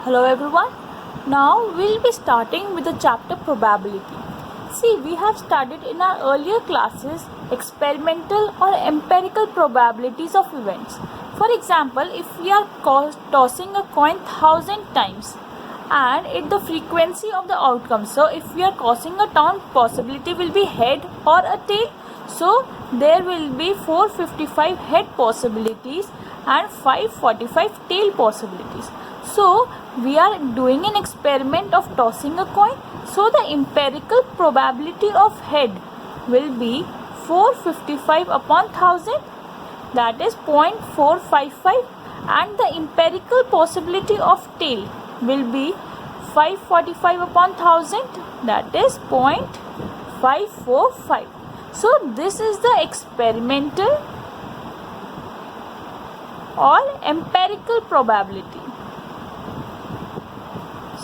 Hello everyone. Now we'll be starting with the chapter probability. See, we have studied in our earlier classes experimental or empirical probabilities of events. For example, if we are tossing a coin 1000 times and the frequency of the outcome. So if we are tossing a town, possibility will be head or a tail. So there will be 455 head possibilities and 545 tail possibilities. So we are doing an experiment of tossing a coin. So the empirical probability of head will be 455 upon 1000, that is 0.455, and the empirical possibility of tail will be 545 upon 1000, that is 0.545. So this is the experimental or empirical probability.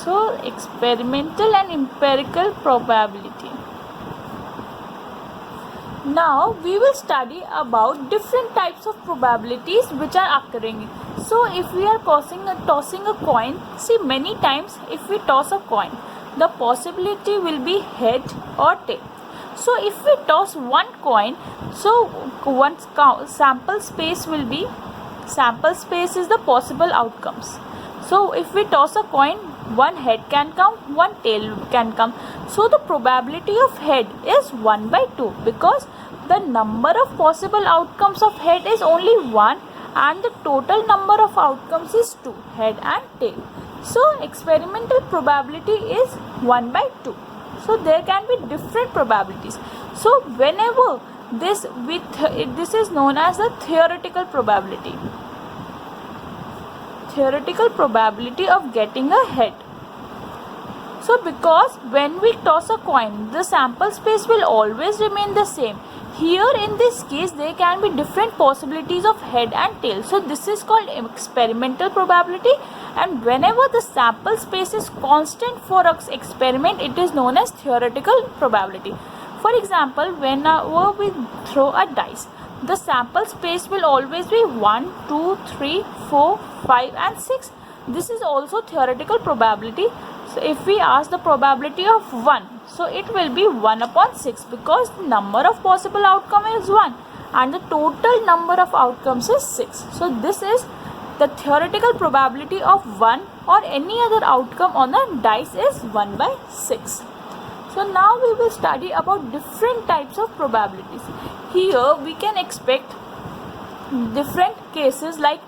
So experimental and empirical probability. Now we will study about different types of probabilities which are occurring. So if we are tossing a coin, see, many times if we toss a coin, the possibility will be head or tail. So if we toss one coin, so one sample space will be, sample space is the possible outcomes. So if we toss a coin, one head can come, one tail can come. So the probability of head is 1 by 2 because the number of possible outcomes of head is only 1 and the total number of outcomes is 2, head and tail. So experimental probability is 1 by 2. So there can be different probabilities. So whenever this is known as the theoretical probability. Theoretical probability of getting a head. So because when we toss a coin, the sample space will always remain the same. Here in this case, there can be different possibilities of head and tail. So this is called experimental probability, and whenever the sample space is constant for an experiment, it is known as theoretical probability. For example, whenever we throw a dice, the sample space will always be 1, 2, 3, 4, 5 and 6. This is also theoretical probability. So if we ask the probability of 1, so it will be 1 upon 6 because the number of possible outcomes is 1 and the total number of outcomes is 6. So this is the theoretical probability of 1 or any other outcome on a dice is 1 by 6. So now we will study about different types of probabilities. Here we can expect different cases like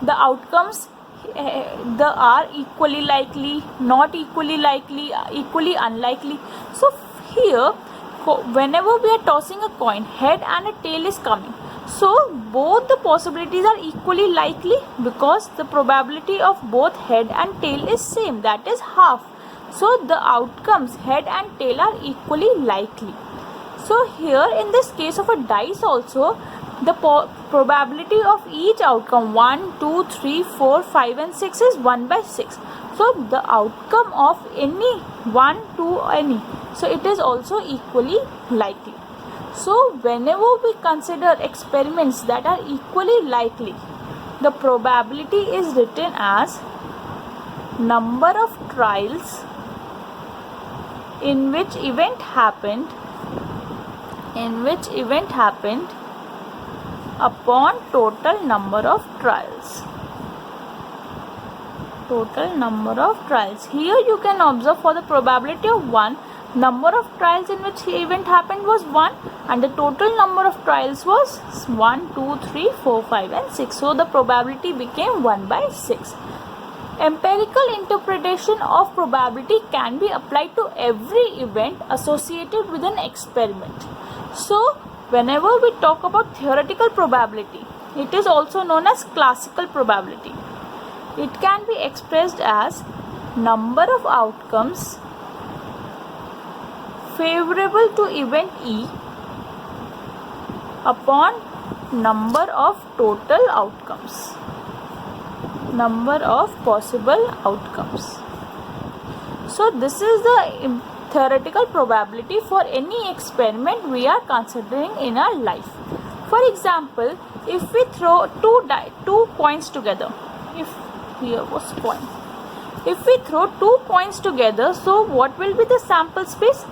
the outcomes are equally likely, not equally likely, equally unlikely. So here whenever we are tossing a coin, head and a tail is coming. So both the possibilities are equally likely because the probability of both head and tail is same, that is half. So the outcomes head and tail are equally likely. So here in this case of a dice also, the probability of each outcome 1, 2, 3, 4, 5 and 6 is 1 by 6. So the outcome of any 1, 2, any, so it is also equally likely. So whenever we consider experiments that are equally likely, the probability is written as number of trials in which event happened upon total number of trials. Total number of trials. Here you can observe for the probability of 1, number of trials in which the event happened was 1 and the total number of trials was 1, 2, 3, 4, 5 and 6. So the probability became 1 by 6. Empirical interpretation of probability can be applied to every event associated with an experiment. So whenever we talk about theoretical probability, it is also known as classical probability. It can be expressed as number of outcomes favorable to event E upon number of total outcomes. Number of possible outcomes. So this is the theoretical probability for any experiment we are considering in our life. For example, if we throw two coins together, if here was coin, If we throw two coins together, so what will be the sample space?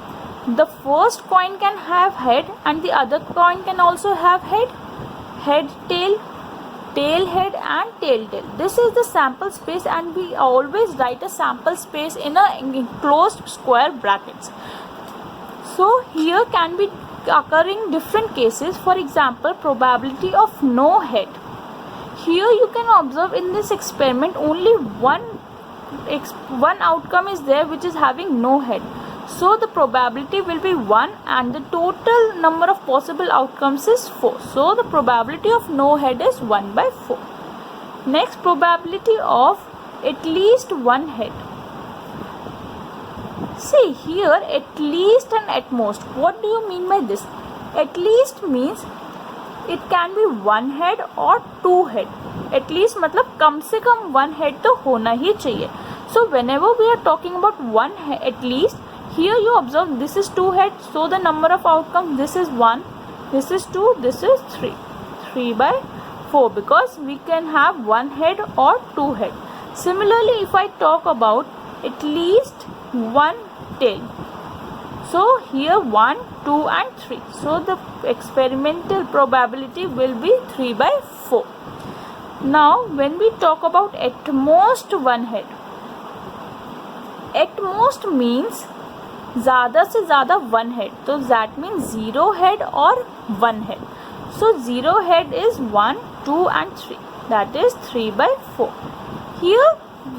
The first coin can have head and the other coin can also have head, tail, tail, head and tail, tail. This is the sample space, and we always write a sample space in a enclosed square brackets. So here can be occurring different cases. For example, probability of no head. Here you can observe in this experiment only one outcome is there which is having no head. So the probability will be 1 and the total number of possible outcomes is 4. So the probability of no head is 1 by 4. Next, probability of at least one head. See here, at least and at most. What do you mean by this? At least means it can be one head or two head. At least मतलब कम से कम one head तो होना ही चाहिए. So whenever we are talking about one head, at least, here you observe this is two heads. So the number of outcomes, this is 1, this is 2, this is 3. 3 by 4 because we can have one head or two head. Similarly, if I talk about at least one tail. So here 1, 2 and 3. So the experimental probability will be 3 by 4. Now when we talk about at most one head. At most means ज़्यादा से ज़्यादा one head. So that means 0 head or 1 head. So 0 head is 1, 2 and 3. That is 3 by 4. Here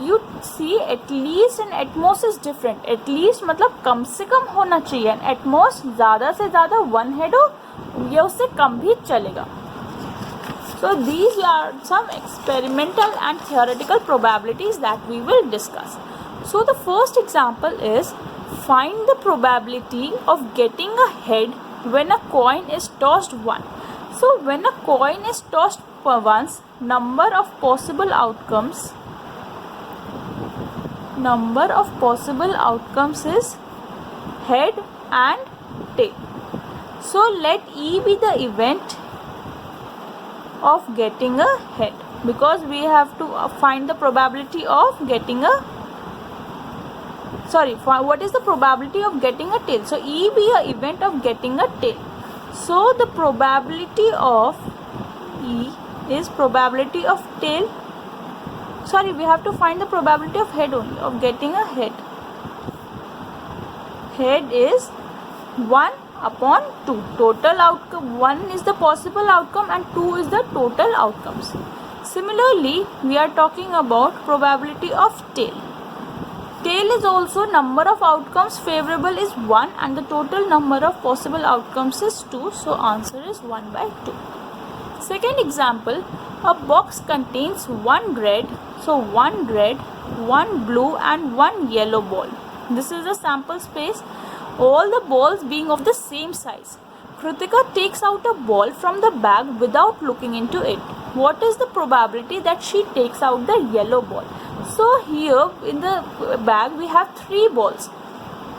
you see at least and at most is different. At least मतलब कम से कम होना चाहिए and at most ज़्यादा से ज़्यादा one head हो या उससे कम भी चलेगा. So these are some experimental and theoretical probabilities that we will discuss. So the first example is find the probability of getting a head when a coin is tossed once. So when a coin is tossed once, number of possible outcomes is head and tail. So let E be the event of getting a head because we have to find the probability of getting a what is the probability of getting a tail? So E be a event of getting a tail. So the probability of E is probability of tail. We have to find the probability of head only, of getting a head. Head is 1 upon 2. Total outcome, 1 is the possible outcome and 2 is the total outcomes. Similarly, we are talking about probability of tail. Tail is also number of outcomes favorable is 1 and the total number of possible outcomes is 2. So answer is 1 by 2. Second example, a box contains one red, one blue and one yellow ball. This is a sample space, all the balls being of the same size. Kritika takes out a ball from the bag without looking into it. What is the probability that she takes out the yellow ball? So here in the bag we have 3 balls.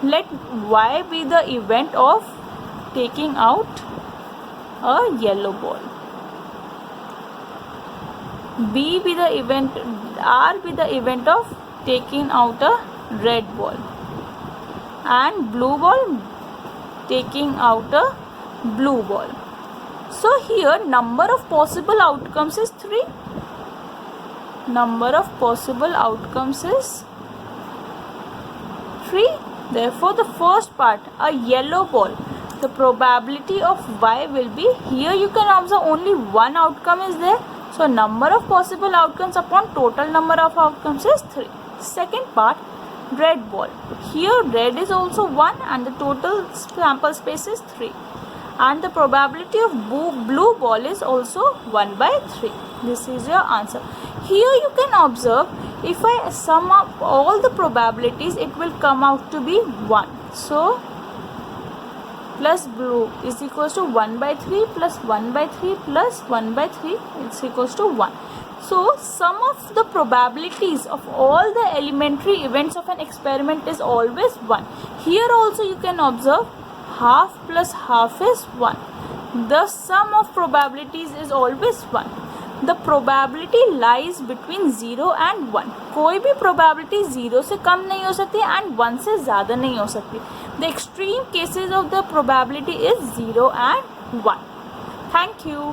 Let Y be the event of taking out a yellow ball. B be the event, R be the event of taking out a red ball. And blue ball taking out a blue ball. So here number of possible outcomes is 3. Number of possible outcomes is 3. Therefore the first part, a yellow ball, the probability of Y will be, here you can observe only one outcome is there. So number of possible outcomes upon total number of outcomes is 3. Second part, red ball. Here red is also 1 and the total sample space is 3. And the probability of blue ball is also 1 by 3. This is your answer. Here you can observe, if I sum up all the probabilities, it will come out to be 1. So plus blue is equals to 1 by 3 plus 1 by 3 plus 1 by 3 is equals to 1. So sum of the probabilities of all the elementary events of an experiment is always 1. Here also you can observe half plus half is 1. The sum of probabilities is always 1. The probability lies between 0 and 1. कोई भी probability 0 से कम नहीं हो सकती and 1 से ज़्यादा नहीं हो सकती. The extreme cases of the probability is 0 and 1. Thank you.